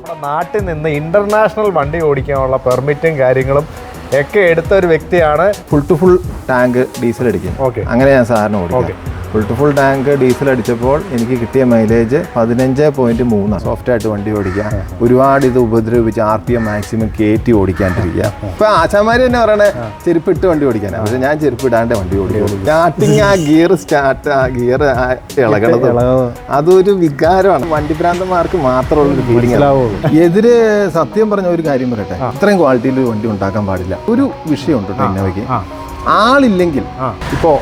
നമ്മുടെ നാട്ടിൽ നിന്ന് ഇന്റർനാഷണൽ വണ്ടി ഓടിക്കാനുള്ള പെർമിറ്റും കാര്യങ്ങളും ഒക്കെ എടുത്ത ഒരു വ്യക്തിയാണ്. Full to full tank diesel അടിക്കും. അങ്ങനെ ഞാൻ സാറിന് ഓടിക്കും. Full to full tank diesel അടിച്ചപ്പോൾ എനിക്ക് കിട്ടിയ മൈലേജ് 15.3. സോഫ്റ്റായിട്ട് വണ്ടി ഓടിക്കാം. ഒരുപാട് ഇത് ഉപദ്രവിച്ച് RPM മാക്സിമം കയറ്റി ഓടിക്കാണ്ടിരിക്കുക. ഇപ്പൊ ആശാമാര് തന്നെ പറയണേ ചെരുപ്പ് ഇട്ട് വണ്ടി ഓടിക്കാനാണ്. പക്ഷെ ഞാൻ ചെരുപ്പ് ഇടാണ്ട് വണ്ടി ഓടിക്കും. സ്റ്റാർട്ടിങ് ആ ഗിയർ ഇളകണത് അതൊരു വികാരമാണ്. വണ്ടി ഭ്രാന്തന്മാർക്ക് മാത്രമുള്ളൊരു ഫീലിംഗ്. എതിര് സത്യം പറഞ്ഞ ഒരു കാര്യം പറയട്ടെ, ഇത്രയും ക്വാളിറ്റിയിൽ വണ്ടി ഉണ്ടാക്കാൻ പാടില്ല. ഒരു വിഷയമുണ്ട് കേട്ടോ ഇന്നോവയ്ക്ക്. ആളില്ലെങ്കിൽ ഇപ്പോൾ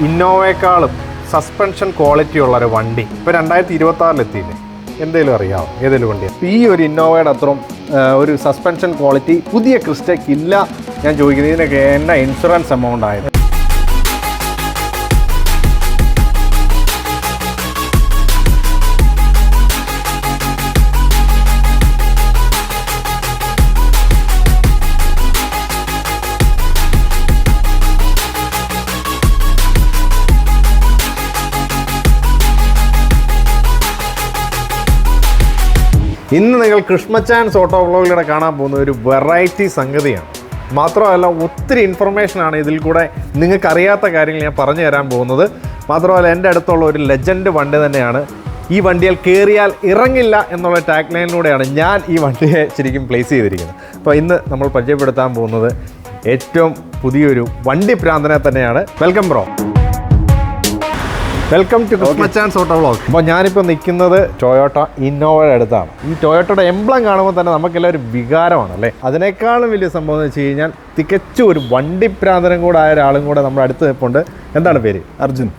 ഇന്നോവയെക്കാളും സസ്പെൻഷൻ ക്വാളിറ്റി ഉള്ള ഒരു വണ്ടി ഇപ്പോൾ 2026 എത്തിയില്ലേ, എന്തെങ്കിലും അറിയാമോ ഏതെങ്കിലും വണ്ടി? ഈ ഒരു ഇന്നോവയുടെ അത്രയും ഒരു സസ്പെൻഷൻ ക്വാളിറ്റി പുതിയ ക്രിസ്റ്റയ്ക്ക് ഇല്ല. ഞാൻ ചോദിക്കുന്നത് ഇതിനൊക്കെ എന്നാ ഇൻഷുറൻസ് എമൗണ്ട് ആയത്? ഇന്ന് നിങ്ങൾ കൃഷ്ണച്ചാൻസ് ഓട്ടോ വ്ളോഗിലൂടെ കാണാൻ പോകുന്ന ഒരു വെറൈറ്റി സംഗതിയാണ്. മാത്രമല്ല ഒത്തിരി ഇൻഫർമേഷനാണ് ഇതിൽ കൂടെ നിങ്ങൾക്കറിയാത്ത കാര്യങ്ങൾ ഞാൻ പറഞ്ഞു തരാൻ പോകുന്നത്. മാത്രമല്ല എൻ്റെ അടുത്തുള്ള ഒരു ലെജൻഡ് വണ്ടി തന്നെയാണ്. ഈ വണ്ടിയിൽ കയറിയാൽ ഇറങ്ങില്ല എന്നുള്ള ടാഗ് ലൈനിലൂടെയാണ് ഞാൻ ഈ വണ്ടിയെ ശരിക്കും പ്ലേസ് ചെയ്തിരിക്കുന്നത്. അപ്പോൾ ഇന്ന് നമ്മൾ പരിചയപ്പെടുത്താൻ പോകുന്നത് ഏറ്റവും പുതിയൊരു വണ്ടി പ്രാന്തനെ തന്നെയാണ്. Welcome bro. വെൽക്കം ടു കൃഷ്ണച്ചാൻസ് ഓട്ടോ വ്ളോഗ്. അപ്പോൾ ഞാനിപ്പോൾ നിൽക്കുന്നത് ടൊയോട്ട ഇന്നോവയുടെ അടുത്താണ്. ഈ ടൊയോട്ടയുടെ എംബ്ലം കാണുമ്പോൾ തന്നെ നമുക്കെല്ലാം ഒരു വികാരമാണ് അല്ലേ. അതിനേക്കാളും വലിയ സംഭവം എന്ന് വെച്ച് കഴിഞ്ഞാൽ തികച്ചും ഒരു വണ്ടി പ്രാന്തനം കൂടെ ആയ ഒരാളും കൂടെ നമ്മുടെ അടുത്ത് നിൽപ്പുണ്ട്. എന്താണ് പേര്? അർജുൻ.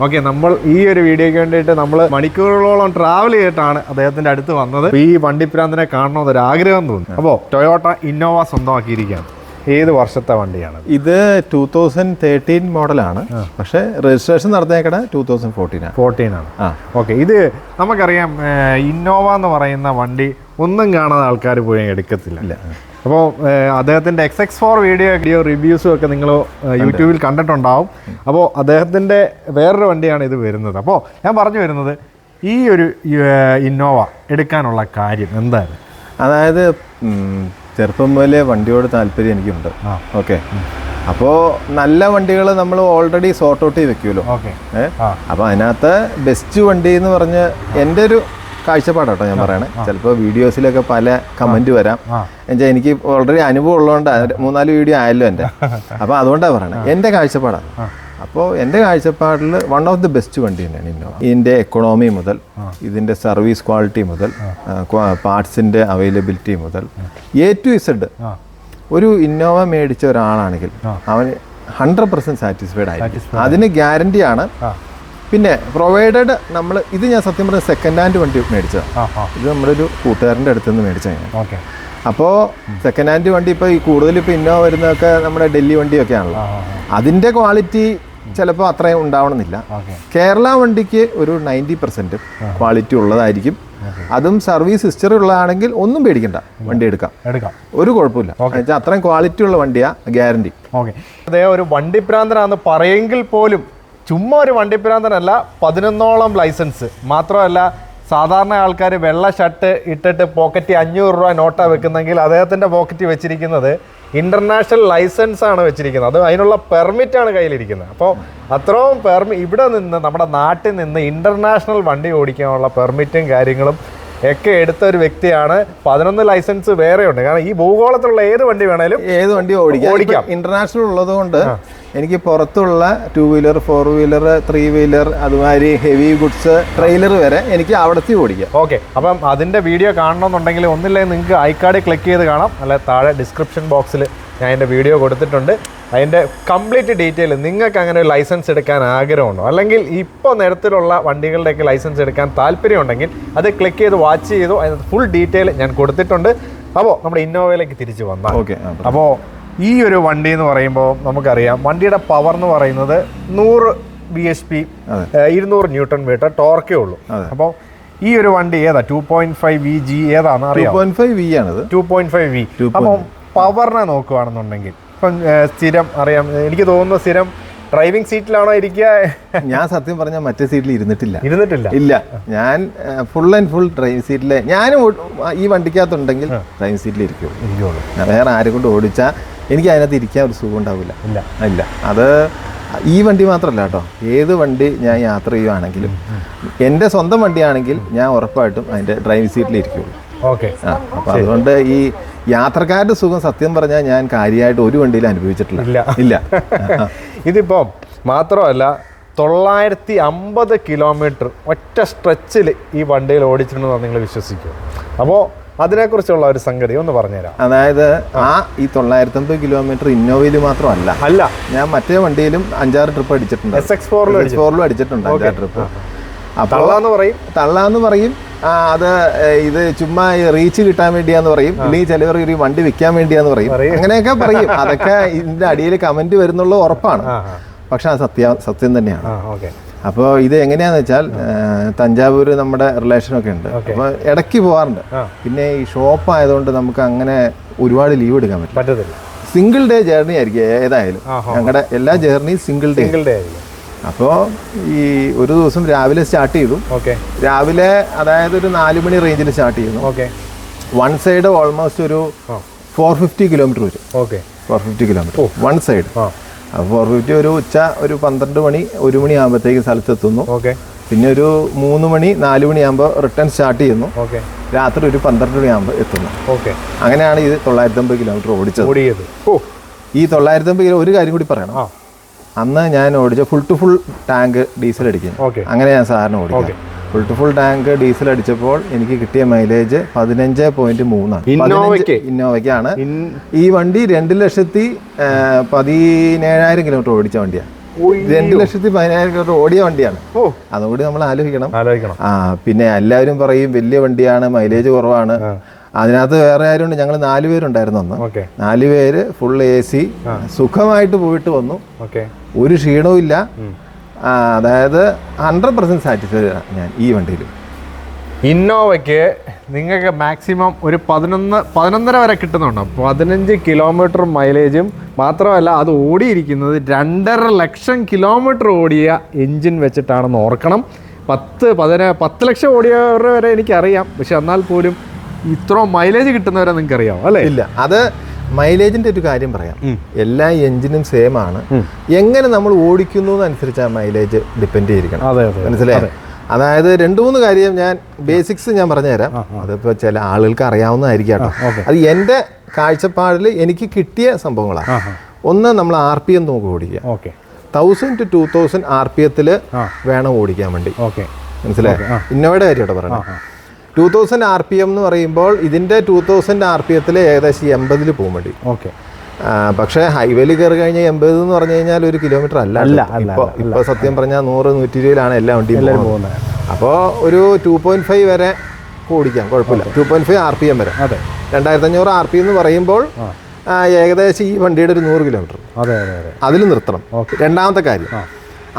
ഓക്കെ, നമ്മൾ ഈ ഒരു വീഡിയോയ്ക്ക് വേണ്ടിയിട്ട് നമ്മൾ മണിക്കൂറുകളോളം ട്രാവൽ ചെയ്തിട്ടാണ് അദ്ദേഹത്തിൻ്റെ അടുത്ത് വന്നത്. ഈ വണ്ടി പ്രാന്തനെ കാണണമെന്നൊരു ആഗ്രഹം തോന്നി. അപ്പോൾ ടൊയോട്ട ഇന്നോവ സ്വന്തമാക്കിയിരിക്കുകയാണ്. ഏത് വർഷത്തെ വണ്ടിയാണ് ഇത്? 2013 മോഡലാണ്. പക്ഷേ രജിസ്ട്രേഷൻ നടന്നേക്കണ 2014 ആണ്. ഓക്കെ, ഇത് നമുക്കറിയാം ഇന്നോവ എന്ന് പറയുന്ന വണ്ടി ഒന്നും കാണാതെ ആൾക്കാർ പോയി എടുക്കത്തില്ല. അപ്പോൾ അദ്ദേഹത്തിൻ്റെ XX4 വീഡിയോ റിവ്യൂസും ഒക്കെ നിങ്ങൾ യൂട്യൂബിൽ കണ്ടിട്ടുണ്ടാവും. അപ്പോൾ അദ്ദേഹത്തിൻ്റെ വേറൊരു വണ്ടിയാണ് ഇത് വരുന്നത്. അപ്പോൾ ഞാൻ പറഞ്ഞു വരുന്നത് ഈ ഒരു ഇന്നോവ എടുക്കാനുള്ള കാര്യം എന്തായിരുന്നു? അതായത് ചെറുപ്പം മുതലേ വണ്ടിയോട് താല്പര്യം എനിക്കുണ്ട്. ഓക്കെ, അപ്പോൾ നല്ല വണ്ടികൾ നമ്മൾ ഓൾറെഡി സോർട്ട് ഔട്ട് ചെയ്ത് വെക്കുമല്ലോ. അപ്പോൾ അതിനകത്ത് ബെസ്റ്റ് വണ്ടി എന്ന് പറഞ്ഞ് എൻ്റെ ഒരു കാഴ്ചപ്പാടാട്ടോ ഞാൻ പറയണേ. ചിലപ്പോൾ വീഡിയോസിലൊക്കെ പല കമൻറ്റ് വരാം. എന്നുവെച്ചാൽ എനിക്ക് ഓൾറെഡി അനുഭവം ഉള്ളതുകൊണ്ട് 3-4 വീഡിയോ ആയല്ലോ എൻ്റെ. അപ്പോൾ അതുകൊണ്ടാണ് പറയണേ, എൻ്റെ കാഴ്ചപ്പാടാണ്. അപ്പോൾ എൻ്റെ കാഴ്ചപ്പാടിൽ വൺ ഓഫ് ദി ബെസ്റ്റ് വണ്ടി തന്നെയാണ് ഇന്നോവ. ഇതിൻ്റെ എക്കണോമി മുതൽ, ഇതിൻ്റെ സർവീസ് ക്വാളിറ്റി മുതൽ, പാർട്സിൻ്റെ അവൈലബിലിറ്റി മുതൽ A to Z ഒരു ഇന്നോവ മേടിച്ച ഒരാളാണെങ്കിൽ അവൻ 100% സാറ്റിസ്ഫൈഡ് ആയിരിക്കും. അതിന് ഗ്യാരണ്ടിയാണ്. പിന്നെ പ്രൊവൈഡഡ് നമ്മൾ ഇത് ഞാൻ സത്യം പറഞ്ഞ സെക്കൻഡ് ഹാൻഡ് വണ്ടി മേടിച്ചതാണ്. ഇത് നമ്മുടെ ഒരു കൂട്ടുകാരൻ്റെ അടുത്ത് നിന്ന് മേടിച്ചതാണ്. അപ്പോൾ സെക്കൻഡ് ഹാൻഡ് വണ്ടി ഇപ്പോൾ ഈ കൂടുതൽ ഇപ്പോൾ ഇന്നോവ വരുന്നതൊക്കെ നമ്മുടെ ഡൽഹി വണ്ടിയൊക്കെയാണല്ലോ. അതിൻ്റെ ക്വാളിറ്റി ചിലപ്പോൾ അത്രയും ഉണ്ടാവണമെന്നില്ല. കേരള വണ്ടിക്ക് ഒരു 90% ക്വാളിറ്റി ഉള്ളതായിരിക്കും. അതും സർവീസ് ഹിസ്റ്ററി ഉള്ളതാണെങ്കിൽ ഒന്നും പേടിക്കണ്ട, വണ്ടി എടുക്കാം, ഒരു കുഴപ്പമില്ല. അത്രയും ക്വാളിറ്റി ഉള്ള വണ്ടിയാ, ഗ്യാരണ്ടി. ഓക്കെ, അതേ ഒരു വണ്ടിപ്രാന്തനാന്ന് പറയെങ്കിൽ പോലും ചുമ്മാ ഒരു വണ്ടിപ്രാന്തനല്ല. 11ഓളം ലൈസൻസ്. മാത്രമല്ല സാധാരണ ആൾക്കാർ വെള്ള ഷർട്ട് ഇട്ടിട്ട് പോക്കറ്റിൽ 500 രൂപ നോട്ടാണ് വെക്കുന്നെങ്കിൽ അദ്ദേഹത്തിൻ്റെ പോക്കറ്റിൽ വെച്ചിരിക്കുന്നത് ഇൻ്റർനാഷണൽ ലൈസൻസ് ആണ് വെച്ചിരിക്കുന്നത്. അത് അതിനുള്ള പെർമിറ്റാണ് കയ്യിലിരിക്കുന്നത്. അപ്പോൾ അത്രയും ഇവിടെ നിന്ന് നമ്മുടെ നാട്ടിൽ നിന്ന് ഇൻ്റർനാഷണൽ വണ്ടി ഓടിക്കാനുള്ള പെർമിറ്റും കാര്യങ്ങളും ഒക്കെ എടുത്ത ഒരു വ്യക്തിയാണ്. 11 ലൈസൻസ് വേറെ ഉണ്ട്. കാരണം ഈ ഭൂഗോളത്തിലുള്ള ഏത് വണ്ടി ഓടിക്കാം. ഇന്റർനാഷണൽ ഉള്ളതുകൊണ്ട് എനിക്ക് പുറത്തുള്ള 2 വീലർ 4 വീലർ 3 വീലർ അതുമാതിരി ഹെവി ഗുഡ്സ് ട്രെയിലർ വരെ എനിക്ക് അവിടത്തെ ഓടിക്കാം. ഓക്കെ, അപ്പം അതിൻ്റെ വീഡിയോ കാണണമെന്നുണ്ടെങ്കിൽ ഒന്നില്ലെങ്കിൽ നിങ്ങൾക്ക് ഐക്കാർഡ് ക്ലിക്ക് ചെയ്ത് കാണാം. അല്ല താഴെ ഡിസ്ക്രിപ്ഷൻ ബോക്സിൽ ഞാൻ എൻ്റെ വീഡിയോ കൊടുത്തിട്ടുണ്ട്. അതിൻ്റെ കംപ്ലീറ്റ് ഡീറ്റെയിൽ നിങ്ങൾക്ക് അങ്ങനെ ഒരു ലൈസൻസ് എടുക്കാൻ ആഗ്രഹമുണ്ടോ, അല്ലെങ്കിൽ ഇപ്പോൾ നിരത്തിലുള്ള വണ്ടികളുടെയൊക്കെ ലൈസൻസ് എടുക്കാൻ താല്പര്യമുണ്ടെങ്കിൽ അത് ക്ലിക്ക് ചെയ്ത് വാച്ച് ചെയ്തു. അതിന് ഫുൾ ഡീറ്റെയിൽ ഞാൻ കൊടുത്തിട്ടുണ്ട്. അപ്പോൾ നമ്മുടെ ഇന്നോവയിലേക്ക് തിരിച്ചു വന്നാൽ, അപ്പോൾ ഈ ഒരു വണ്ടി എന്ന് പറയുമ്പോൾ നമുക്കറിയാം വണ്ടിയുടെ പവർ എന്ന് പറയുന്നത് 100 bhp 200 Nm ടോർക്കേ ഉള്ളൂ. അപ്പോൾ ഈ ഒരു വണ്ടി ഏതാ? 2.5 VG ഏതാണെന്ന് അറിയാം? 2.5 V ആണത്. 2.5 V. അപ്പം പവറിനെ നോക്കുകയാണെന്നുണ്ടെങ്കിൽ ഇപ്പം സ്ഥിരം അറിയാം, എനിക്ക് തോന്നുന്നു സ്ഥിരം ഡ്രൈവിംഗ് സീറ്റിലാണോ ഇരിക്കുക? ഞാൻ സത്യം പറഞ്ഞാൽ മറ്റേ സീറ്റിൽ ഇരുന്നിട്ടില്ല. ഇല്ല. ഞാൻ ഫുൾ ആൻഡ് ഫുൾ ഡ്രൈവിംഗ് സീറ്റിലെ ഞാനും ഈ വണ്ടിക്കകത്തുണ്ടെങ്കിൽ ഡ്രൈവിംഗ് സീറ്റിൽ ഇരിക്കുള്ളൂ. വേറെ ആരെ കൊണ്ട് ഓടിച്ചാൽ എനിക്ക് അതിനകത്ത് ഇരിക്കാൻ ഒരു സുഖം ഉണ്ടാവില്ല. ഇല്ല. അത് ഈ വണ്ടി മാത്രമല്ല കേട്ടോ, ഏത് വണ്ടി ഞാൻ യാത്ര ചെയ്യുവാണെങ്കിലും എൻ്റെ സ്വന്തം വണ്ടിയാണെങ്കിൽ ഞാൻ ഉറപ്പായിട്ടും അതിൻ്റെ ഡ്രൈവിംഗ് സീറ്റിൽ ഇരിക്കുള്ളൂ. അപ്പം അതുകൊണ്ട് ഈ യാത്രക്കാരുടെ സുഖം സത്യം പറഞ്ഞാൽ ഞാൻ കാര്യമായിട്ട് ഒരു വണ്ടിയിൽ അനുഭവിച്ചിട്ടില്ല. ഇതിപ്പം മാത്രമല്ല 950 കിലോമീറ്റർ ഒറ്റ സ്ട്രെച്ചിൽ ഈ വണ്ടിയിൽ ഓടിച്ചിട്ടുണ്ടെന്ന് നിങ്ങൾ വിശ്വസിക്കും. അപ്പോൾ അതിനെക്കുറിച്ചുള്ള ഒരു സംഗതി ഒന്ന് പറഞ്ഞുതരാം. അതായത് ഈ 950 കിലോമീറ്റർ ഇന്നോവയിൽ മാത്രമല്ല, ഞാൻ മറ്റേ വണ്ടിയിലും 5-6 ട്രിപ്പ് അടിച്ചിട്ടുണ്ട്. SX4 അടിച്ചിട്ടുണ്ട് 5-6 ട്രിപ്പ്. തള്ളാന്ന് പറയും. അത് ഇത് ചുമ്മാ റീച്ച് കിട്ടാൻ വേണ്ടിയാന്ന് പറയും, ഇല്ലെങ്കിൽ ചിലവർ ഒരു വണ്ടി വിൽക്കാൻ വേണ്ടിയാന്ന് പറയും, അങ്ങനെയൊക്കെ പറയും. അതൊക്കെ ഇതിന്റെ അടിയിൽ കമന്റ് വരുന്നുള്ള ഉറപ്പാണ്. പക്ഷെ അത് സത്യം തന്നെയാണ്. അപ്പോൾ ഇത് എങ്ങനെയാന്ന് വെച്ചാൽ തഞ്ചാവൂർ നമ്മുടെ റിലേഷനൊക്കെ ഉണ്ട്. അപ്പോൾ ഇടയ്ക്ക് പോകാറുണ്ട്. പിന്നെ ഈ ഷോപ്പ് ആയതുകൊണ്ട് നമുക്ക് അങ്ങനെ ഒരുപാട് ലീവ് എടുക്കാൻ പറ്റില്ല. സിംഗിൾ ഡേ ജേർണി ആയിരിക്കും ഏതായാലും. ഞങ്ങളുടെ എല്ലാ ജേർണിയും സിംഗിൾ ഡേ ആയിരിക്കും. അപ്പോൾ ഈ ഒരു ദിവസം രാവിലെ സ്റ്റാർട്ട് ചെയ്തു. രാവിലെ അതായത് ഒരു 4 മണി റേഞ്ചിൽ സ്റ്റാർട്ട് ചെയ്യുന്നു. വൺ സൈഡ് ഓൾമോസ്റ്റ് ഒരു 450 കിലോമീറ്റർ വരും. 450 കിലോമീറ്റർ വൺ സൈഡ്. 450 ഒരു ഉച്ച ഒരു 12 മണി 1 മണി ആകുമ്പോഴത്തേക്ക് സ്ഥലത്തെത്തുന്നു. പിന്നെ ഒരു 3 മണി 4 മണിയാകുമ്പോൾ റിട്ടേൺ സ്റ്റാർട്ട് ചെയ്യുന്നു. രാത്രി ഒരു 12 മണിയാകുമ്പോൾ എത്തുന്നു. അങ്ങനെയാണ് ഇത് 950 കിലോമീറ്റർ ഓടിച്ചത്. ഈ 950 ഒരു കാര്യം കൂടി പറയണം. അന്ന് ഞാൻ ഓടിച്ച full to full tank diesel അടിക്കും. അങ്ങനെ ഞാൻ സാറിന് ഓടിക്കാം. Full to full tank diesel അടിച്ചപ്പോൾ എനിക്ക് കിട്ടിയ മൈലേജ് 15.3 ഇന്നോവയ്ക്കാണ്. ഈ വണ്ടി 2,17,000 കിലോമീറ്റർ ഓടിച്ച വണ്ടിയാണ്. 2,17,000 കിലോമീറ്റർ ഓടിയ വണ്ടിയാണ്. അതുകൂടി നമ്മൾ ആലോചിക്കണം. പിന്നെ എല്ലാവരും പറയും വലിയ വണ്ടിയാണ്, മൈലേജ് കുറവാണ്. അതിനകത്ത് വേറെ ആരുണ്ട്, ഞങ്ങൾ 4 പേരുണ്ടായിരുന്നു അന്ന്. 4 പേര് ഫുൾ AC സുഖമായിട്ട് പോയിട്ട് വന്നു. ഒരു ക്ഷീണവും ഇല്ല. അതായത് 100% സാറ്റിസ്ഫൈഡ് ഞാൻ ഈ വണ്ടിയിൽ. ഇന്നോവയ്ക്ക് നിങ്ങൾക്ക് മാക്സിമം ഒരു 11.5 വരെ കിട്ടുന്നുണ്ടോ? 15 കിലോമീറ്റർ മൈലേജും മാത്രമല്ല, അത് ഓടിയിരിക്കുന്നത് 2.5 ലക്ഷം കിലോമീറ്റർ ഓടിയ എൻജിൻ വെച്ചിട്ടാണെന്ന് ഓർക്കണം. 10 ലക്ഷം ഓടിയവരുടെ വരെ എനിക്കറിയാം. പക്ഷെ എന്നാൽ പോലും ഇത്ര മൈലേജ് കിട്ടുന്നവരെ നിങ്ങൾക്ക് അറിയാം അല്ലേ? ഇല്ല, അത് മൈലേജിന്റെ ഒരു കാര്യം പറയാം. എല്ലാ എഞ്ചിനും സെയിം ആണ്. എങ്ങനെ നമ്മൾ ഓടിക്കുന്നു അനുസരിച്ച് ആ മൈലേജ് ഡിപ്പെൻഡ് ചെയ്തിരിക്കണം. മനസ്സിലായി? അതായത് 2-3 കാര്യം ഞാൻ ബേസിക്സ് ഞാൻ പറഞ്ഞുതരാം. അതിപ്പോൾ ചില ആളുകൾക്ക് അറിയാവുന്നതായിരിക്കും കേട്ടോ. അത് എൻ്റെ കാഴ്ചപ്പാടിൽ എനിക്ക് കിട്ടിയ സംഭവങ്ങളാണ്. ഒന്ന്, നമ്മൾ RPM നോക്കി ഓടിക്കുക. 1000 to 2000 RPM വേണം ഓടിക്കാൻ വേണ്ടി. മനസ്സിലായി? ഇന്നോവയുടെ കാര്യം കേട്ടോ പറയണം. 2000 RPM എന്ന് പറയുമ്പോൾ ഇതിൻ്റെ 2000 RPM ഏകദേശം 80 പോകും വേണ്ടി. പക്ഷേ ഹൈവേയിൽ കയറി കഴിഞ്ഞാൽ 80 എന്ന് പറഞ്ഞു കഴിഞ്ഞാൽ ഒരു കിലോമീറ്റർ അല്ല. ഇപ്പോൾ സത്യം പറഞ്ഞാൽ 100-120 എല്ലാ വണ്ടിയും പോകുന്നത്. അപ്പോൾ ഒരു 2.5 വരെ ഓടിക്കാം, കുഴപ്പമില്ല. 2.5 RPM വരെ. 2500 RPM എന്ന് പറയുമ്പോൾ ഏകദേശം ഈ വണ്ടിയുടെ ഒരു 100 കിലോമീറ്റർ അതിൽ നിർത്തണം. രണ്ടാമത്തെ കാര്യം,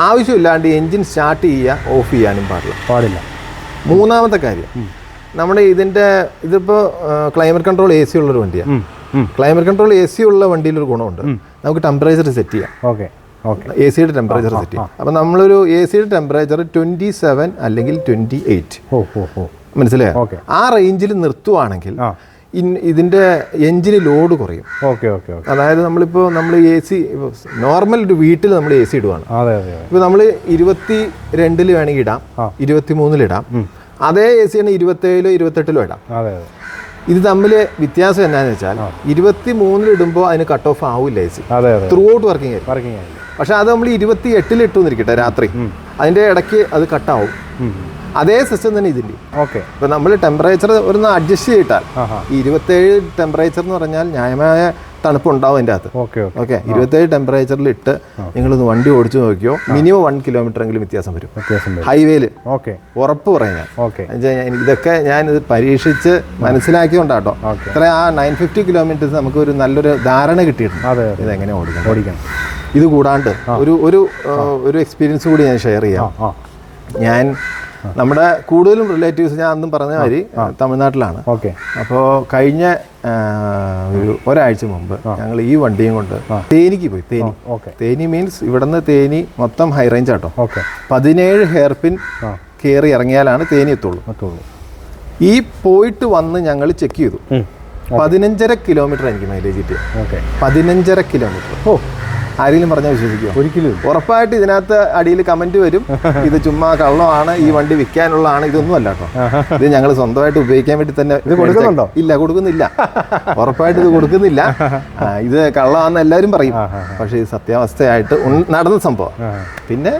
ആവശ്യമില്ലാണ്ട് എൻജിൻ സ്റ്റാർട്ട് ചെയ്യുക ഓഫ് ചെയ്യാനും പാടില്ല. മൂന്നാമത്തെ കാര്യം, നമ്മുടെ ഇതിപ്പോൾ ക്ലൈമറ്റ് കൺട്രോൾ AC ഉള്ളൊരു വണ്ടിയാണ്. ക്ലൈമറ്റ് കൺട്രോൾ AC ഉള്ള വണ്ടിയിലൊരു ഗുണമുണ്ട്, നമുക്ക് ടെമ്പറേച്ചർ സെറ്റ് ചെയ്യാം. AC-യുടെ ടെമ്പറേച്ചർ സെറ്റ് ചെയ്യാം. അപ്പം നമ്മളൊരു AC-യുടെ ടെമ്പറേച്ചർ 27 അല്ലെങ്കിൽ 28, മനസ്സിലായോ? ആ റേഞ്ചിൽ നിർത്തുവാണെങ്കിൽ ഇതിൻ്റെ എഞ്ചിന് ലോഡ് കുറയും. അതായത് നമ്മൾ AC നോർമൽ ഒരു വീട്ടിൽ നമ്മൾ AC ഇടുവാണ്. ഇപ്പോൾ നമ്മൾ 22 വേണമെങ്കിൽ ഇടാം, 23 ഇടാം. അതേ AC ആണ് 27 28 ഇടാം. ഇത് തമ്മിൽ വ്യത്യാസം എന്നാന്ന് വെച്ചാൽ 23 ഇടുമ്പോൾ അതിന് കട്ട് ഓഫ് ആവില്ല AC, ത്രൂ ഔട്ട് വർക്കിംഗ് ആയിരിക്കും. പക്ഷെ അത് നമ്മൾ 28 ഇട്ടുന്നിരിക്കട്ടെ രാത്രി, അതിൻ്റെ ഇടയ്ക്ക് അത് കട്ടാവും. അതേ സിസ്റ്റം തന്നെ ഇതിൻ്റെ. ഇപ്പം നമ്മൾ ടെമ്പറേച്ചർ ഒന്ന് അഡ്ജസ്റ്റ് ചെയ്തിട്ടാൽ 27 ടെമ്പറേച്ചർ എന്ന് പറഞ്ഞാൽ ന്യായമായ തണുപ്പുണ്ടാവും അതിൻ്റെ അകത്ത്. 27 ടെമ്പറേച്ചറിൽ ഇട്ട് നിങ്ങളൊന്ന് വണ്ടി ഓടിച്ചു നോക്കിയോ, മിനിമം 1 കിലോമീറ്റർ എങ്കിലും വ്യത്യാസം വരും ഹൈവേയിൽ. ഉറപ്പ് പറയാം. ഇതൊക്കെ ഞാനിത് പരീക്ഷിച്ച് മനസ്സിലാക്കിയോണ്ടാട്ടോ ഇത്ര ആ 950 കിലോമീറ്റേഴ്സ് നമുക്ക് ഒരു നല്ലൊരു ധാരണ കിട്ടിയിട്ടുണ്ട് ഇതെങ്ങനെ ഓടിക്കണം. ഇത് കൂടാണ്ട് ഒരു എക്സ്പീരിയൻസ് കൂടി ഞാൻ ഷെയർ ചെയ്യാം. ഞാൻ നമ്മുടെ കൂടുതലും റിലേറ്റീവ്സ് ഞാൻ അന്നും പറഞ്ഞ മാതിരി തമിഴ്നാട്ടിലാണ്. ഓക്കെ. അപ്പോൾ കഴിഞ്ഞ ഒരാഴ്ച മുമ്പ് ഞങ്ങൾ ഈ വണ്ടിയും കൊണ്ട് തേനിക്ക് പോയി. തേനി മീൻസ് ഇവിടുന്ന് തേനി മൊത്തം ഹൈ റേഞ്ച് ആട്ടോ. 17 ഹെയർ പിൻ കയറി ഇറങ്ങിയാലാണ് തേനി എത്തുള്ളൂ. ഈ പോയിട്ട് വന്ന് ഞങ്ങൾ ചെക്ക് ചെയ്തു. 15.5 കിലോമീറ്റർ എനിക്ക് മൈലേജ് കിട്ടിയ. 15.5 കിലോമീറ്റർ. ആരെങ്കിലും പറഞ്ഞാൽ വിശ്വസിക്കുമോ? ഒരിക്കലും. ഉറപ്പായിട്ട് ഇതിനകത്ത് അടിയിൽ കമന്റ് വരും, ഇത് ചുമ്മാ കള്ളമാണ്, ഈ വണ്ടി വിൽക്കാനുള്ളതാണ്. ഇതൊന്നും അല്ല കേട്ടോ, ഇത് ഞങ്ങൾ സ്വന്തമായിട്ട് ഉപയോഗിക്കാൻ വേണ്ടി തന്നെ. ഇത് കൊടുക്കുന്നുണ്ടോ? ഇല്ല, കൊടുക്കുന്നില്ല. ഉറപ്പായിട്ട് ഇത് കൊടുക്കുന്നില്ല. ഇത് കള്ളമാണെന്ന് എല്ലാവരും പറയും, പക്ഷേ ഇത് സത്യാവസ്ഥയായിട്ട് നടന്ന സംഭവം. പിന്നെ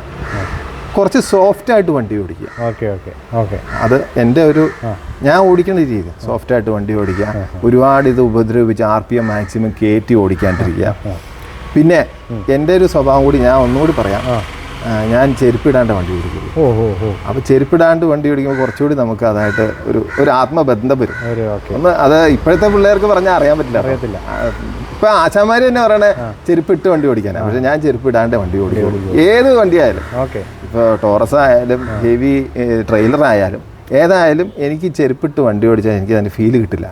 കുറച്ച് സോഫ്റ്റ് ആയിട്ട് വണ്ടി ഓടിക്കുക. അത് എൻ്റെ ഞാൻ ഓടിക്കുന്ന രീതി. സോഫ്റ്റ് ആയിട്ട് വണ്ടി ഓടിക്കുക, ഒരുപാട് ഇത് ഉപദ്രവിച്ച് RPM മാക്സിമം കയറ്റി ഓടിക്കാണ്ടിരിക്കുക. പിന്നെ എൻ്റെ ഒരു സ്വഭാവം കൂടി ഞാൻ ഒന്നുകൂടി പറയാം, ഞാൻ ചെരുപ്പിടാണ്ട് വണ്ടി ഓടിക്കുന്നു. അപ്പോൾ ചെരുപ്പിടാണ്ട് വണ്ടി ഓടിക്കുമ്പോൾ കുറച്ചുകൂടി നമുക്ക് അതായിട്ട് ഒരു ആത്മബന്ധം വരും. ഒന്ന് അത് ഇപ്പോഴത്തെ പിള്ളേർക്ക് പറഞ്ഞാൽ അറിയാൻ പറ്റില്ല. ഇപ്പം ആശാമാര് തന്നെ പറയണേ ചെരുപ്പിട്ട് വണ്ടി ഓടിക്കാനാണ്, പക്ഷെ ഞാൻ ചെരുപ്പിടാണ്ട് വണ്ടി ഓടിക്കും. ഏത് വണ്ടിയായാലും, ഇപ്പോൾ ടോറസ് ആയാലും ഹെവി ട്രെയിലർ ആയാലും ഏതായാലും എനിക്ക് ചെരുപ്പിട്ട് വണ്ടി ഓടിച്ചാൽ എനിക്ക് അതിന് ഫീല് കിട്ടില്ല.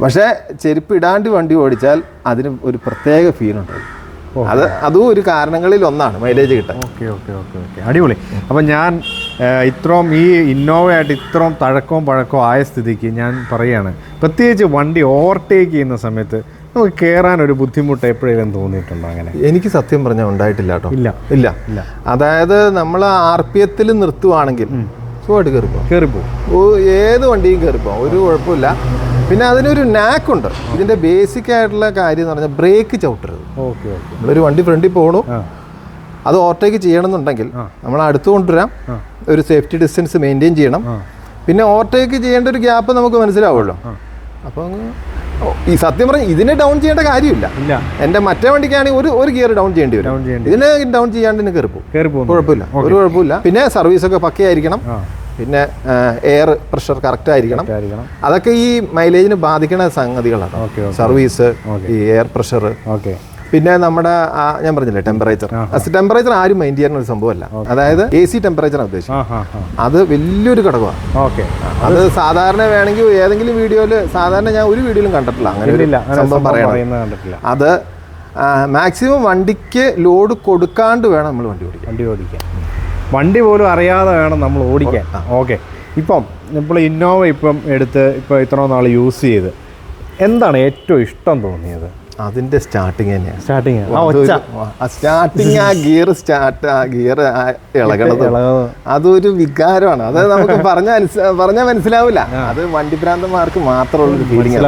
പക്ഷേ ചെരുപ്പ് ഇടാണ്ട് വണ്ടി ഓടിച്ചാൽ അതിന് ഒരു പ്രത്യേക ഫീലുണ്ട്. അതും ഒരു കാരണങ്ങളിൽ ഒന്നാണ് മൈലേജ് കിട്ടാൻ. അടിപൊളി. അപ്പം ഞാൻ ഇത്രയും ഈ ഇന്നോവയായിട്ട് ഇത്രയും തഴക്കവും പഴക്കവും ആയ സ്ഥിതിക്ക് ഞാൻ പറയുകയാണ്, പ്രത്യേകിച്ച് വണ്ടി ഓവർടേക്ക് ചെയ്യുന്ന സമയത്ത് നമുക്ക് കയറാൻ ഒരു ബുദ്ധിമുട്ട് എപ്പോഴെങ്കിലും തോന്നിയിട്ടുണ്ടോ? അങ്ങനെ എനിക്ക് സത്യം പറഞ്ഞാൽ ഉണ്ടായിട്ടില്ല കേട്ടോ. ഇല്ല. അതായത് നമ്മൾ RPM നിർത്തുവാണെങ്കിൽ സുഖമായിട്ട് കയറിപ്പോവും. ഏത് വണ്ടിയും കയറിപ്പോവും, ഒരു കുഴപ്പമില്ല. പിന്നെ അതിനൊരു നാക്കുണ്ട്. ഇതിന്റെ ബേസിക് ആയിട്ടുള്ള കാര്യം എന്ന് പറഞ്ഞാൽ ബ്രേക്ക് ചവിട്ടരുത്. നമ്മളൊരു വണ്ടി ഫ്രണ്ടിൽ പോകണു, അത് ഓവർടേക്ക് ചെയ്യണമെന്നുണ്ടെങ്കിൽ നമ്മൾ അടുത്ത് കൊണ്ടുവരാം, ഒരു സേഫ്റ്റി ഡിസ്റ്റൻസ് മെയിൻറ്റെയിൻ ചെയ്യണം. പിന്നെ ഓവർടേക്ക് ചെയ്യേണ്ട ഒരു ഗ്യാപ്പ് നമുക്ക് മനസ്സിലാവുമല്ലോ. അപ്പോൾ ഈ സത്യം പറഞ്ഞാൽ ഇതിനെ ഡൗൺ ചെയ്യേണ്ട കാര്യമില്ല. എൻ്റെ മറ്റേ വണ്ടിക്കാണെങ്കിൽ ഒരു ഗിയർ ഡൗൺ ചെയ്യേണ്ടി വരും. ഇതിനെ ഡൗൺ ചെയ്യാണ്ട് തന്നെ കയറിപ്പോകും, കുഴപ്പമില്ല, ഒരു കുഴപ്പമില്ല. പിന്നെ സർവീസൊക്കെ പക്കയായിരിക്കണം. പിന്നെ എയർ പ്രഷർ കറക്റ്റ് ആയിരിക്കണം. അതൊക്കെ ഈ മൈലേജിന് ബാധിക്കുന്ന സംഗതികളാണ്. സർവീസ്, ഈ എയർ പ്രഷർ, പിന്നെ നമ്മുടെ ഞാൻ പറഞ്ഞില്ലേ ടെമ്പറേച്ചർ ആരും മൈൻഡ് ചെയ്യുന്ന ഒരു സംഭവമല്ല. അതായത് AC ടെമ്പറേച്ചറാണ് ഉദ്ദേശിച്ചത്. അത് വലിയൊരു ഘടകമാണ്. അത് സാധാരണ വേണമെങ്കിൽ ഏതെങ്കിലും വീഡിയോയിൽ, സാധാരണ ഞാൻ ഒരു വീഡിയോയിലും കണ്ടിട്ടില്ല അങ്ങനെ ഒരു സംഭവം പറയണം. അത് മാക്സിമം വണ്ടിക്ക് ലോഡ് കൊടുക്കാണ്ട് വേണം നമ്മൾ വണ്ടി ഓടിക്കാൻ. വണ്ടി പോലും അറിയാതെ വേണം നമ്മൾ ഓടിക്കാൻ. ഇപ്പം ഇപ്പോൾ ഇന്നോവ എടുത്ത് ഇത്ര നാൾ യൂസ് ചെയ്ത് എന്താണ് ഏറ്റവും ഇഷ്ടം തോന്നിയത്? അതിന്റെ സ്റ്റാർട്ടിങ് തന്നെയാണ്. ഗിയർ ഇളകണത് അതൊരു വികാരമാണ്. അത് നമുക്ക് പറഞ്ഞാൽ മനസ്സിലാവില്ല. അത് വണ്ടി ഭ്രാന്തന്മാർക്ക് മാത്രമുള്ള ഫീലിംഗ്.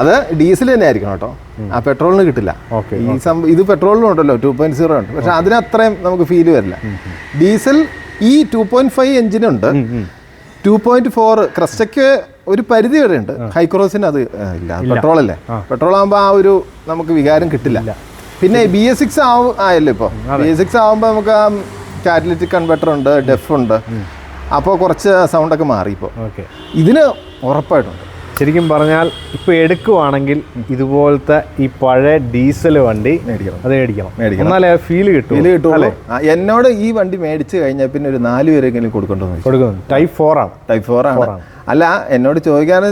അത് ഡീസൽ തന്നെ ആയിരിക്കണം കേട്ടോ, ആ പെട്രോളിന് കിട്ടില്ല. ഇത് പെട്രോളിനും ഉണ്ടല്ലോ 2.0 ഉണ്ട്, പക്ഷെ അതിനത്രയും നമുക്ക് ഫീല് വരില്ല. ഡീസൽ ഈ 2.5 എഞ്ചിനുണ്ട്, 2.4 ക്രസ്റ്റയ്ക്ക് ഒരു പരിധി വരെ ഉണ്ട്. ഹൈക്രോസിന് അത് ഇല്ല, പെട്രോളല്ലേ. പെട്രോൾ ആകുമ്പോൾ ആ ഒരു നമുക്ക് വികാരം കിട്ടില്ല. പിന്നെ BS6 ആയല്ലോ ഇപ്പോൾ. BS6 ആകുമ്പോൾ നമുക്ക് ആ കാറ്റലിറ്റിക് കൺവെർട്ടർ ഉണ്ട്, ഡെഫ് ഉണ്ട്. അപ്പോൾ കുറച്ച് സൗണ്ടൊക്കെ മാറി. ഇപ്പോൾ ഇതിന് ഉറപ്പായിട്ടുണ്ട്. ശരിക്കും പറഞ്ഞാൽ ഇപ്പോൾ എടുക്കുവാണെങ്കിൽ ഇതുപോലത്തെ ഈ പഴയ ഡീസൽ വണ്ടി മേടിക്കണം. എന്നാലേ ഫീല് കിട്ടുള്ളൂ. എന്നോട് ഈ വണ്ടി മേടിച്ച് കഴിഞ്ഞാൽ പിന്നെ ഒരു 4 പേരെങ്കിലും കൊടുക്കുന്നു. Type 4 ആണ്. അല്ല, എന്നോട് ചോദിക്കാറ്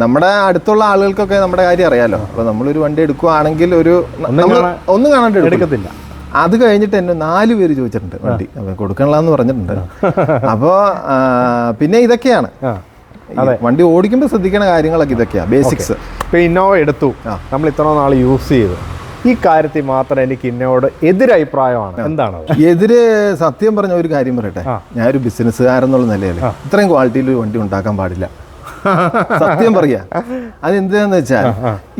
നമ്മുടെ അടുത്തുള്ള ആളുകൾക്കൊക്കെ നമ്മുടെ കാര്യം അറിയാലോ. അപ്പോൾ നമ്മളൊരു വണ്ടി എടുക്കുവാണെങ്കിൽ ഒന്നും കാണാണ്ട് എടുക്കത്തില്ല. അത് കഴിഞ്ഞിട്ട് എന്നെ 4 പേര് ചോദിച്ചിട്ടുണ്ട് വണ്ടി കൊടുക്കണമെന്ന് പറഞ്ഞിട്ടുണ്ട്. അപ്പോൾ പിന്നെ ഇതൊക്കെയാണ് വണ്ടി ഓടിക്കുമ്പോൾ ശ്രദ്ധിക്കുന്ന കാര്യങ്ങളൊക്കെ ഇതൊക്കെയാണ് ബേസിക്സ്. ഇപ്പോൾ ഇന്നോവ എടുത്തു, നമ്മൾ ഇത്ര നാൾ യൂസ് ചെയ്തു, ഈ കാര്യത്തിൽ മാത്രം എനിക്ക് ഇന്നോട് എതിരഭിപ്രായമാണ്. എന്താണ് എതിര്? സത്യം പറഞ്ഞ ഒരു കാര്യം പറയട്ടെ, ഞാനൊരു ബിസിനസ്സുകാരെന്നുള്ള നിലയിൽ ഇത്രയും ക്വാളിറ്റിയിൽ വണ്ടി ഉണ്ടാക്കാൻ പാടില്ല. സത്യം പറയാ. അതെന്താന്ന് വെച്ചാൽ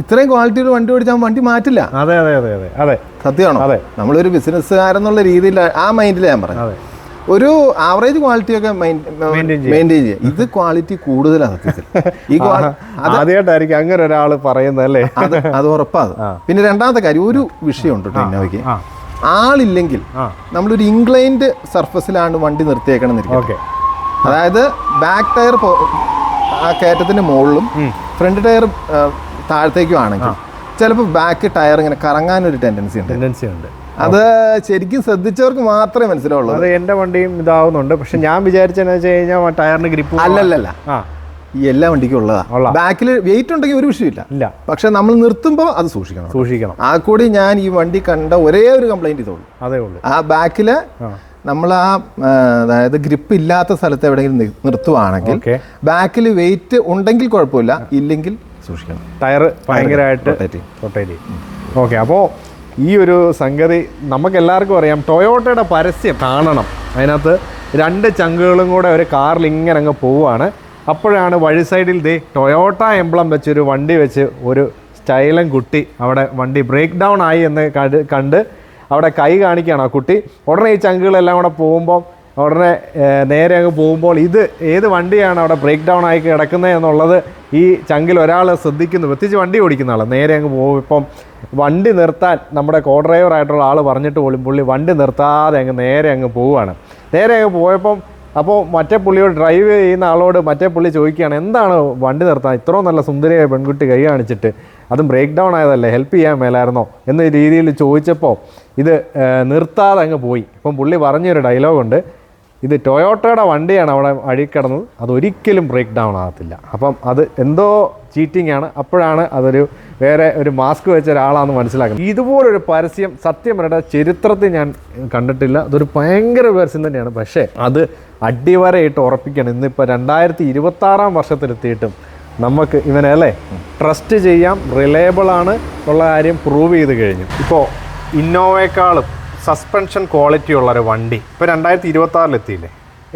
ഇത്രയും ക്വാളിറ്റിയിൽ വണ്ടി ഓടിച്ചാൽ വണ്ടി മാറ്റില്ല. സത്യമാണോ? നമ്മളൊരു ബിസിനസ്സുകാരെന്നുള്ള രീതിയിൽ ആ മൈൻഡിൽ ഞാൻ പറഞ്ഞു. ഒരു ആവറേജ് ക്വാളിറ്റി ഒക്കെ മെയിൻറ്റെയിൻ ചെയ്യുക. ഇത് ക്വാളിറ്റി കൂടുതലാണ് സത്യത്തിൽ. ആദ്യമായിട്ടായിരിക്കും അങ്ങനെ ഒരാൾ പറയുന്നതല്ലേ. അത് ഉറപ്പാണ്. പിന്നെ രണ്ടാമത്തെ കാര്യം, ഒരു വിഷയമുണ്ട് കേട്ടോ ഇന്നോവയ്ക്ക്. ആളില്ലെങ്കിൽ നമ്മളൊരു ഇൻക്ലൈൻഡ് സർഫസിലാണ് വണ്ടി നിർത്തിയേക്കണം എന്നിരിക്കും. അതായത് ബാക്ക് ടയർ ആ കയറ്റത്തിന്റെ മുകളിലും ഫ്രണ്ട് ടയർ താഴത്തേക്കും ആണെങ്കിൽ ചിലപ്പോൾ ബാക്ക് ടയർ ഇങ്ങനെ കറങ്ങാനൊരു ടെൻഡൻസി ഉണ്ട്. അത് ശരിക്കും ശ്രദ്ധിച്ചവർക്ക് മാത്രമേ മനസ്സിലാവുള്ളൂ. അത് എൻ്റെ വണ്ടിയും ഇതാവുന്നുണ്ട്. പക്ഷെ ഞാൻ വിചാരിച്ചെന്ന് വെച്ച് കഴിഞ്ഞാൽ ടയറിന് ഗ്രിപ്പ് അല്ലല്ല, ഈ എല്ലാ വണ്ടിക്കും ഉള്ളതാണ്. ബാക്കിൽ വെയിറ്റ് ഉണ്ടെങ്കിൽ ഒരു വിഷയമില്ല, പക്ഷെ നമ്മൾ നിർത്തുമ്പോൾ അത് സൂക്ഷിക്കണം. ആ കൂടി ഞാൻ ഈ വണ്ടി കണ്ട ഒരേ ഒരു കംപ്ലൈന്റ് ഇതുള്ളൂ, അതേ ഉള്ളൂ. ആ ബാക്കില് നമ്മൾ അതായത് ഗ്രിപ്പ് ഇല്ലാത്ത സ്ഥലത്ത് എവിടെയെങ്കിലും നിർത്തുവാണെങ്കിൽ ബാക്കിൽ വെയിറ്റ് ഉണ്ടെങ്കിൽ കുഴപ്പമില്ല, ഇല്ലെങ്കിൽ സൂക്ഷിക്കണം. ടയർ ഭയങ്കരമായിട്ട് റൊട്ടേറ്റ് ചെയ്യും. ഓക്കെ, അപ്പോൾ ഈ ഒരു സംഗതി നമുക്ക് എല്ലാവർക്കും അറിയാം. ടൊയോട്ടയുടെ പരസ്യം കാണണം, അതിനകത്ത് 2 ചങ്കുകളും കൂടെ ഒരു കാറിൽ ഇങ്ങനെ അങ്ങ് പോവുകയാണ്. അപ്പോഴാണ് വഴി സൈഡിൽ ടൊയോട്ട എംബ്ലം വെച്ചൊരു വണ്ടി വെച്ച് ഒരു സ്റ്റൈലൻ കുട്ടി അവിടെ വണ്ടി ബ്രേക്ക് ഡൗൺ ആയി എന്ന് കണ്ട് അവിടെ കൈ കാണിക്കുകയാണ് ആ കുട്ടി. ഉടനെ ഈ ചങ്കുകളെല്ലാം കൂടെ പോകുമ്പോൾ ഉടനെ നേരെ അങ്ങ് പോകുമ്പോൾ ഇത് ഏത് വണ്ടിയാണ് അവിടെ ബ്രേക്ക് ഡൗൺ ആയി കിടക്കുന്നത് എന്നുള്ളത് ഈ ചങ്കിൽ ഒരാൾ ശ്രദ്ധിക്കുന്നു, പ്രത്യേകിച്ച് വണ്ടി ഓടിക്കുന്ന ആൾ. നേരെ അങ്ങ് പോകും. ഇപ്പം വണ്ടി നിർത്താൻ നമ്മുടെ കോ ഡ്രൈവറായിട്ടുള്ള ആൾ പറഞ്ഞിട്ട് പോലും പുള്ളി വണ്ടി നിർത്താതെ അങ്ങ് നേരെ അങ്ങ് പോവുകയാണ്. നേരെ അങ്ങ് പോയപ്പം അപ്പോൾ മറ്റേ പുള്ളിയോട് ഡ്രൈവ് ചെയ്യുന്ന ആളോട് മറ്റേ പുള്ളി ചോദിക്കുകയാണ്, എന്താണ് വണ്ടി നിർത്താൻ ഇത്രയും നല്ല സുന്ദരിയായ പെൺകുട്ടി കൈ കാണിച്ചിട്ട്, അതും ബ്രേക്ക് ഡൗൺ ആയതല്ലേ, ഹെൽപ്പ് ചെയ്യാൻ മേലായിരുന്നോ എന്ന രീതിയിൽ ചോദിച്ചപ്പോൾ ഇത് നിർത്താതെ അങ്ങ് പോയി. ഇപ്പം പുള്ളി പറഞ്ഞൊരു ഡയലോഗുണ്ട്, ഇത് ടൊയോട്ടയുടെ വണ്ടിയാണ് അവിടെ അഴിക്കിടന്നത്, അതൊരിക്കലും ബ്രേക്ക് ഡൗൺ ആകത്തില്ല. അപ്പം അത് എന്തോ ചീറ്റിംഗ് ആണ്. അപ്പോഴാണ് അതൊരു വേറെ ഒരു മാസ്ക് വെച്ച ഒരാളാണെന്ന് മനസ്സിലാക്കുന്നത്. ഇതുപോലൊരു പരസ്യം സത്യം പറയട്ടെ ചരിത്രത്തിൽ ഞാൻ കണ്ടിട്ടില്ല. അതൊരു ഭയങ്കര പരസ്യം തന്നെയാണ്. പക്ഷേ അത് അടിവരയിട്ട് ഉറപ്പിക്കണം. ഇന്നിപ്പോൾ 2026 വർഷത്തിലെത്തിയിട്ടും നമുക്ക് ഇവനെ അല്ലേ ട്രസ്റ്റ് ചെയ്യാം, റിലയബിളാണ് ഉള്ള കാര്യം പ്രൂവ് ചെയ്ത് കഴിഞ്ഞു. ഇപ്പോൾ ഇന്നോവയെക്കാളും സസ്പെൻഷൻ ക്വാളിറ്റി ഉള്ളൊരു വണ്ടി ഇപ്പോൾ 2026 എത്തിയില്ലേ,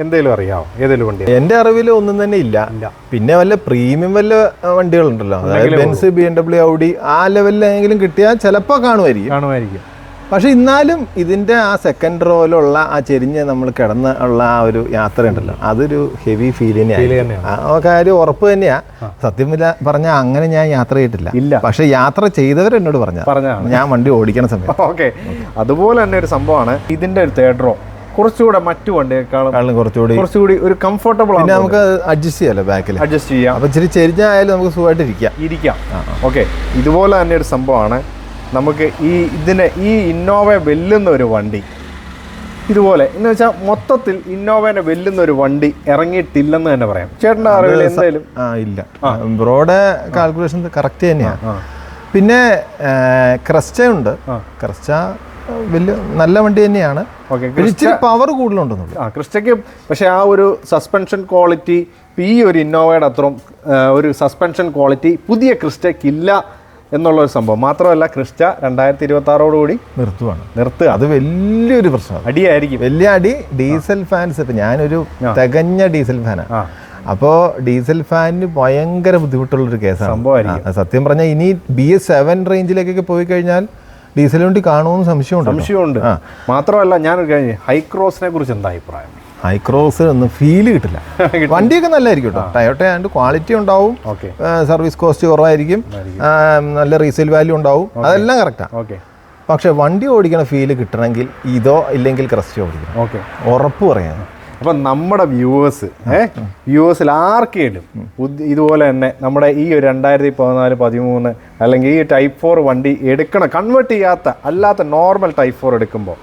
എന്തേലും അറിയാമോ? ഏതെങ്കിലും വണ്ടി? എൻ്റെ അറിവിൽ ഒന്നും തന്നെ ഇല്ല. പിന്നെ വല്ല പ്രീമിയം വല്ല വണ്ടികളുണ്ടല്ലോ, അതായത് ബെൻസ്, BMW, ഔഡി ആ ലെവലിലെങ്കിലും കിട്ടിയാൽ ചിലപ്പോൾ കാണുമായിരിക്കും. പക്ഷെ എന്നാലും ഇതിൻ്റെ ആ സെക്കൻഡ് റോയിലുള്ള ആ ചെരിഞ്ഞ് നമ്മൾ കിടന്ന് ഉള്ള ആ ഒരു യാത്ര ഉണ്ടല്ലോ, അതൊരു ഹെവി ഫീൽ തന്നെയാണ്. ആ കാര്യം ഉറപ്പ് തന്നെയാ. സത്യം പറഞ്ഞാൽ അങ്ങനെ ഞാൻ യാത്ര ചെയ്തിട്ടില്ല, പക്ഷെ യാത്ര ചെയ്തവരെന്നോട് പറഞ്ഞാണ് ഞാൻ വണ്ടി ഓടിക്കണ സമയത്ത്. ഓക്കെ, അതുപോലെ തന്നെ ഒരു സംഭവമാണ് ഇതിൻ്റെ ഒരു തേർഡ് റോ കുറച്ചുകൂടെ മറ്റു വണ്ടിയേക്കാളും കുറച്ചുകൂടി ഒരു കംഫർട്ടബിൾ ആണ്. നമുക്ക് അഡ്ജസ്റ്റ് ചെയ്യാമല്ലോ, ബാക്കിൽ അഡ്ജസ്റ്റ് ചെയ്യാം. അപ്പം ഇച്ചിരി ചെരിഞ്ഞായാലും നമുക്ക് സുഖമായിട്ട് ഇരിക്കാം. ഓക്കെ, ഇതുപോലെ തന്നെ ഒരു സംഭവമാണ് നമുക്ക് ഈ ഇന്നോവയെ വെല്ലുന്ന ഒരു വണ്ടി ഇതുപോലെ എന്ന് വെച്ചാൽ മൊത്തത്തിൽ ഇന്നോവേനെ വെല്ലുന്ന ഒരു വണ്ടി ഇറങ്ങിയിട്ടില്ലെന്ന് തന്നെ പറയാം. ചേട്ടൻ്റെ അറിവിൽ എന്തായാലും ഇല്ല. ബ്രോയുടെ കാൽക്കുലേഷൻ കറക്റ്റ് തന്നെയാണ്. പിന്നെ ക്രെസ്റ്റ ഉണ്ട്. ക്രെസ്റ്റ വലിയ നല്ല വണ്ടി തന്നെയാണ്. ഇച്ചിരി പവർ കൂടുതലുണ്ടെന്നുള്ളൂ ക്രിസ്റ്റയ്ക്ക്. പക്ഷേ ആ ഒരു സസ്പെൻഷൻ ക്വാളിറ്റി ഈ ഒരു ഇന്നോവയുടെ അത്രയും ഒരു സസ്പെൻഷൻ ക്വാളിറ്റി പുതിയ ക്രിസ്റ്റയ്ക്ക് ഇല്ല എന്നുള്ളൊരു സംഭവം. മാത്രമല്ല ക്രിസ്റ്റ 2026 നിർത്തുക. അത് വലിയൊരു പ്രശ്നം, അടിയായിരിക്കും, വലിയ അടി. ഡീസൽ ഫാൻസ്, ഇപ്പം ഞാനൊരു തികഞ്ഞ ഡീസൽ ഫാനാണ്. അപ്പോൾ ഡീസൽ ഫാനിന് ഭയങ്കര ബുദ്ധിമുട്ടുള്ളൊരു കേസാണ് സംഭവമായിരിക്കും. സത്യം പറഞ്ഞാൽ ഇനി BS7 റേഞ്ചിലേക്കൊക്കെ പോയി കഴിഞ്ഞാൽ ഡീസൽ വണ്ടി കാണുമെന്ന് സംശയമുണ്ട്. മാത്രമല്ല ഞാനൊരു കാര്യം, ഹൈക്രോസിനെ കുറിച്ച് എന്താ അഭിപ്രായം? ഹൈക്രോസ് ഒന്നും ഫീല് കിട്ടില്ല. വണ്ടിയൊക്കെ നല്ലതായിരിക്കും കേട്ടോ, ടൊയോട്ട ആയതുകൊണ്ട് ക്വാളിറ്റി ഉണ്ടാവും, സർവീസ് കോസ്റ്റ് കുറവായിരിക്കും, നല്ല റീസെയിൽ വാല്യൂ ഉണ്ടാവും, അതെല്ലാം കറക്റ്റാണ്. പക്ഷെ വണ്ടി ഓടിക്കണ ഫീല് കിട്ടണമെങ്കിൽ ഇതോ ഇല്ലെങ്കിൽ ക്രെസ്റ്റ ഓടിക്കണം, ഉറപ്പ് പറയാൻ. അപ്പം നമ്മുടെ വ്യൂവേഴ്സിൽ ആർക്കെങ്കിലും ഇതുപോലെ തന്നെ നമ്മുടെ ഈ ഒരു 2014, 13 അല്ലെങ്കിൽ ഈ ടൈപ്പ് 4 വണ്ടി എടുക്കണം, കൺവേർട്ട് ചെയ്യാത്ത അല്ലാത്ത നോർമൽ ടൈപ്പ് 4 എടുക്കുമ്പോൾ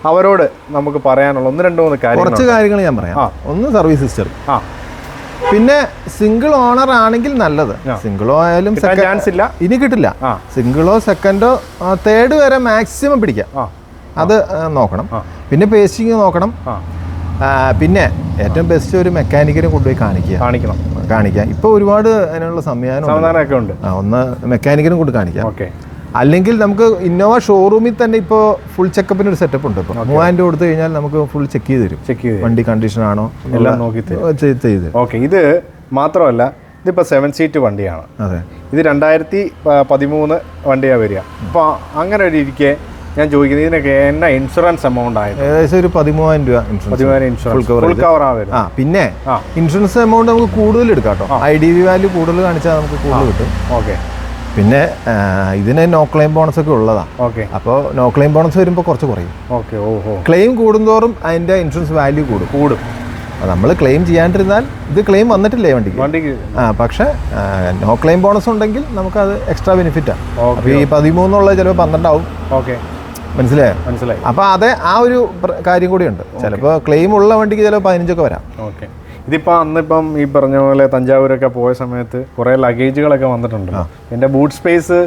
അവരോട് നമുക്ക് പറയാനുള്ള 1-2-3 കുറച്ച് കാര്യങ്ങൾ ഞാൻ പറയാം. ഒന്ന് സർവീസ് ഹിസ്റ്ററി, പിന്നെ സിംഗിൾ ഓണർ ആണെങ്കിൽ നല്ലത്. സിംഗിളോ ആയാലും ചാൻസ് ഇല്ല, ഇനി കിട്ടില്ല. സിംഗിളോ സെക്കൻഡോ തേർഡ് വരെ മാക്സിമം പിടിക്കാം, അത് നോക്കണം. പിന്നെ പേസ്റ്റിങ് നോക്കണം. പിന്നെ ഏറ്റവും ബെസ്റ്റ് ഒരു മെക്കാനിക്കിനെ കൊണ്ടുപോയി കാണിക്കാം. ഇപ്പോൾ ഒരുപാട് അതിനുള്ള സംവിധാനമൊക്കെ ഉണ്ട്. ഒന്ന് മെക്കാനിക്കിനും കൊണ്ട് കാണിക്കാം. അല്ലെങ്കിൽ നമുക്ക് ഇന്നോവ ഷോറൂമിൽ തന്നെ ഇപ്പോൾ ഫുൾ ചെക്കപ്പിന് ഒരു സെറ്റപ്പ് ഉണ്ട്. ഇപ്പോൾ 3000 കൊടുത്തു കഴിഞ്ഞാൽ നമുക്ക് ഫുൾ ചെക്ക് ചെയ്ത് തരും, വണ്ടി കണ്ടീഷൻ ആണോ എല്ലാം നോക്കി ചെയ്ത്. ഓക്കെ, ഇത് മാത്രമല്ല ഇതിപ്പോൾ 7 സീറ്റ് വണ്ടിയാണ്. അതെ, ഇത് 2013 വണ്ടിയാണ് വരിക. അപ്പോൾ അങ്ങനെ ഒരു ഇരിക്കെ ഞാൻ ചോദിക്കുന്നത് ഇതിനൊക്കെ എന്നാ ഇൻഷുറൻസ് എമൗണ്ട് ആയത്? ഏകദേശം ഒരു 13,000 രൂപ ഇൻഷുറൻസ് ഫുൾ കവർ ആവും. പിന്നെ ഇൻഷുറൻസ് എമൗണ്ട് നമുക്ക് കൂടുതൽ എടുക്കാം കേട്ടോ. IDV വാല്യൂ കൂടുതൽ കാണിച്ചാൽ നമുക്ക് കൂടുതൽ കിട്ടും. ഓക്കെ, പിന്നെ ഇതിന് നോ ക്ലെയിം ബോണസ് ഒക്കെ ഉള്ളതാണ്. അപ്പോൾ നോ ക്ലെയിം ബോണസ് വരുമ്പോൾ കുറച്ച് കുറയും. ക്ലെയിം കൂടുന്തോറും അതിൻ്റെ ഇൻഷുറൻസ് വാല്യൂ കൂടും. നമ്മൾ ക്ലെയിം ചെയ്യാണ്ടിരുന്നാൽ ഇത് ക്ലെയിം വന്നിട്ടില്ലേ വണ്ടിക്ക്, പക്ഷേ നോ ക്ലെയിം ബോണസ് ഉണ്ടെങ്കിൽ നമുക്കത് എക്സ്ട്രാ ബെനിഫിറ്റാണ്. അപ്പോൾ ഈ 13 ചിലപ്പോൾ 12 ആവും. മനസ്സിലായി. അപ്പോൾ അത് ആ ഒരു കാര്യം കൂടിയുണ്ട്. ചിലപ്പോൾ ക്ലെയിം ഉള്ള വണ്ടിക്ക് ചിലപ്പോൾ 15 വരാം. ഓക്കെ. ഇതിപ്പോൾ അന്നിപ്പം ഈ പറഞ്ഞ പോലെ തഞ്ചാവൂരൊക്കെ പോയ സമയത്ത് കുറേ ലഗേജുകളൊക്കെ വന്നിട്ടുണ്ട്. എൻ്റെ ബൂട്ട് സ്പേസ്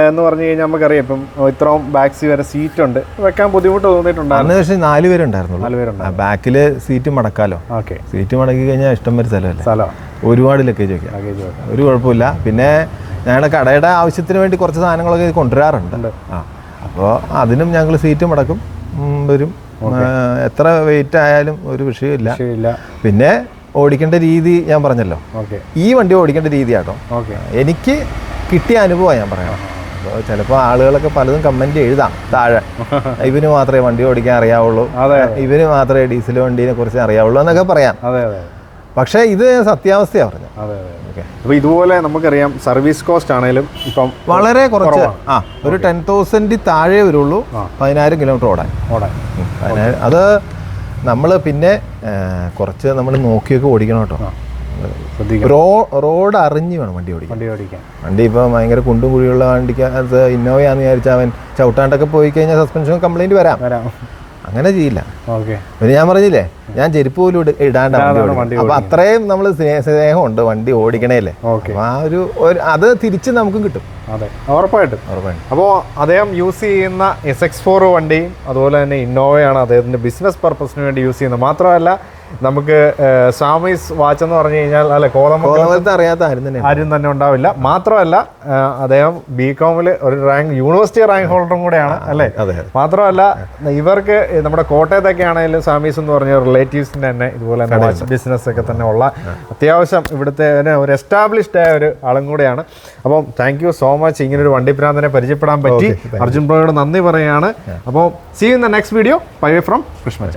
എന്ന് പറഞ്ഞു കഴിഞ്ഞാൽ നമുക്കറിയാം ഇപ്പം ഇത്രയും ബാക്ക് വരെ സീറ്റ് ഉണ്ട്, വെക്കാൻ ബുദ്ധിമുട്ട് തോന്നിയിട്ടുണ്ടായിരുന്നു. പക്ഷേ 4 പേരുണ്ടായിരുന്നു. ബാക്കിൽ സീറ്റ് മടക്കാലോ. ഓക്കെ. സീറ്റ് മടക്കി കഴിഞ്ഞാൽ ഇഷ്ടം വരെ സ്ഥലമല്ലേ, ഒരുപാട് ലഗേജ് വയ്ക്കാം, ഒരു കുഴപ്പമില്ല. പിന്നെ ഞങ്ങളുടെ കടയുടെ ആവശ്യത്തിന് വേണ്ടി കുറച്ച് സാധനങ്ങളൊക്കെ കൊണ്ടുവരാറുണ്ട്. അപ്പോൾ അതിനും ഞങ്ങൾ സീറ്റ് മടക്കും വരും. എത്ര വെയിറ്റ് ആയാലും ഒരു വിഷയമില്ല. പിന്നെ ഓടിക്കേണ്ട രീതി ഞാൻ പറഞ്ഞല്ലോ, ഈ വണ്ടി ഓടിക്കേണ്ട രീതിയാട്ടോ എനിക്ക് കിട്ടിയ അനുഭവമാണ് ഞാൻ പറയാം. അപ്പോൾ ചിലപ്പോൾ ആളുകളൊക്കെ പലതും കമൻറ്റ് എഴുതാം താഴെ, ഇവന് മാത്രമേ വണ്ടി ഓടിക്കാൻ അറിയാവുള്ളൂ, ഇവന് മാത്രമേ ഡീസൽ വണ്ടീനെ കുറിച്ച് അറിയാവുള്ളൂ എന്നൊക്കെ പറയാം. പക്ഷേ ഇത് സത്യാവസ്ഥയാണ് പറഞ്ഞത്. അപ്പോൾ ഇതുപോലെ നമുക്കറിയാം സർവീസ് കോസ്റ്റ് ആണെങ്കിലും ഇപ്പം വളരെ കുറച്ച്, ഒരു 10,000 താഴെ വരുള്ളൂ 10,000 കിലോമീറ്റർ ഓടാൻ. അത് നമ്മൾ പിന്നെ കുറച്ച് നമ്മൾ നോക്കിയൊക്കെ ഓടിക്കണം കേട്ടോ. റോഡ് അറിഞ്ഞ് വേണം വണ്ടി ഓടിക്കാൻ. വണ്ടി ഇപ്പോൾ ഭയങ്കര കുണ്ടും കുഴിയുള്ള വണ്ടിക്ക് അത് ഇന്നോവയാന്ന് വിചാരിച്ചാൽ അവൻ ചവിട്ടാണ്ടൊക്കെ പോയി കഴിഞ്ഞാൽ സസ്പെൻഷൻ കംപ്ലൈൻറ്റ് വരാം. അങ്ങനെ ചെയ്യില്ല. പിന്നെ ഞാൻ പറഞ്ഞില്ലേ, ഞാൻ ചെരുപ്പ് പോലും ഇടാണ്ടാണ് വണ്ടി. അപ്പൊ അത്രയും നമ്മൾ സ്നേഹമുണ്ട് വണ്ടി ഓടിക്കണേല്ലേ. ആ ഒരു അത് തിരിച്ച് നമുക്കും കിട്ടും. അതെ, ഉറപ്പായിട്ടും. അപ്പോൾ അദ്ദേഹം യൂസ് ചെയ്യുന്ന SX4 വണ്ടിയും അതുപോലെ തന്നെ ഇന്നോവയാണ് അദ്ദേഹത്തിൻ്റെ ബിസിനസ് പർപ്പസിന് വേണ്ടി യൂസ് ചെയ്യുന്നത്. മാത്രമല്ല നമുക്ക് സാമീസ് വാച്ച് എന്ന് പറഞ്ഞു കഴിഞ്ഞാൽ അല്ലെ കോതമംഗലത്ത് അറിയാത്ത ആരും തന്നെ ഉണ്ടാവില്ല. മാത്രമല്ല അദ്ദേഹം BCom ഒരു റാങ്ക് യൂണിവേഴ്സിറ്റി റാങ്ക് ഹോൾഡറും കൂടെയാണ് അല്ലേ. മാത്രമല്ല ഇവർക്ക് നമ്മുടെ കോട്ടയത്തൊക്കെ ആണെങ്കിലും സാമീസ് എന്ന് പറഞ്ഞ റിലേറ്റീവ്സിൻ്റെ തന്നെ ഇതുപോലെ തന്നെ വാച്ച് ബിസിനസ് ഒക്കെ തന്നെ ഉള്ള അത്യാവശ്യം ഇവിടുത്തെ ഒരു എസ്റ്റാബ്ലിഷ്ഡ് ആയ ഒരു ആളും കൂടെയാണ്. അപ്പം താങ്ക് യു സോ മച്ച്, ഇങ്ങനൊരു വണ്ടി ഭ്രാന്തനെ പരിചയപ്പെടാൻ പറ്റി. അർജുൻ ബ്രോയോട് നന്ദി പറയുകയാണ്. അപ്പോൾ see you in the next video. Bye from Krishnaja.